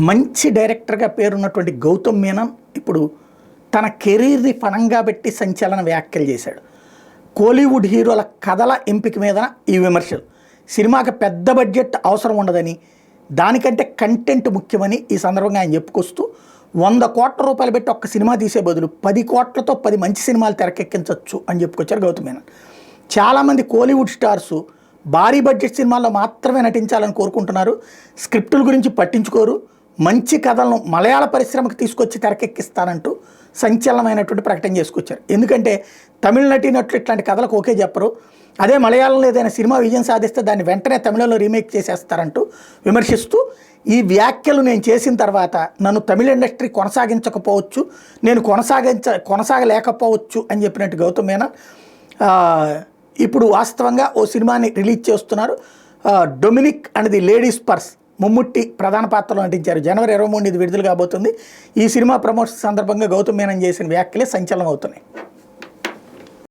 మంచి డైరెక్టర్గా పేరున్నటువంటి గౌతమ్ మీనన్ ఇప్పుడు తన కెరీర్ని పణంగా పెట్టి సంచలన వ్యాఖ్యలు చేశాడు. కోలీవుడ్ హీరోల కథల ఎంపిక మీద ఈ విమర్శలు. సినిమాకి పెద్ద బడ్జెట్ అవసరం ఉండదని, దానికంటే కంటెంట్ ముఖ్యమని ఈ సందర్భంగా ఆయన చెప్పుకొస్తూ 100 కోట్ల రూపాయలు పెట్టి ఒక్క సినిమా తీసే బదులు 10 కోట్లతో 10 మంచి సినిమాలు తెరకెక్కించవచ్చు అని చెప్పుకొచ్చారు గౌతమ్ మీనన్. చాలామంది కోలీవుడ్ స్టార్సు భారీ బడ్జెట్ సినిమాల్లో మాత్రమే నటించాలని కోరుకుంటున్నారు, స్క్రిప్టుల గురించి పట్టించుకోరు, మంచి కథలను మలయాళ పరిశ్రమకు తీసుకొచ్చి తెరకెక్కిస్తానంటూ సంచలనమైనటువంటి ప్రకటన చేసుకొచ్చారు. ఎందుకంటే తమిళ నటినట్లు ఇట్లాంటి కథలకు ఓకే చెప్పరు, అదే మలయాళంలో ఏదైనా సినిమా విజయం సాధిస్తే దాన్ని వెంటనే తమిళంలో రీమేక్ చేసేస్తారంటూ విమర్శిస్తూ, ఈ వ్యాఖ్యలు నేను చేసిన తర్వాత నన్ను తమిళ ఇండస్ట్రీ కొనసాగించకపోవచ్చు, నేను కొనసాగలేకపోవచ్చు అని చెప్పినట్టు గౌతమ్ మీనన్ ఇప్పుడు వాస్తవంగా ఓ సినిమాని రిలీజ్ చేస్తున్నారు. Dominic and the ladies purse Mammootty ప్రధాన పాత్రలో నటించారు. జనవరి 23 ఇది విడుదల కాబోతుంది. ఈ సినిమా ప్రమోషన్ సందర్భంగా గౌతమ్ మీనన్ చేసిన వ్యాఖ్యలే సంచలనం అవుతున్నాయి.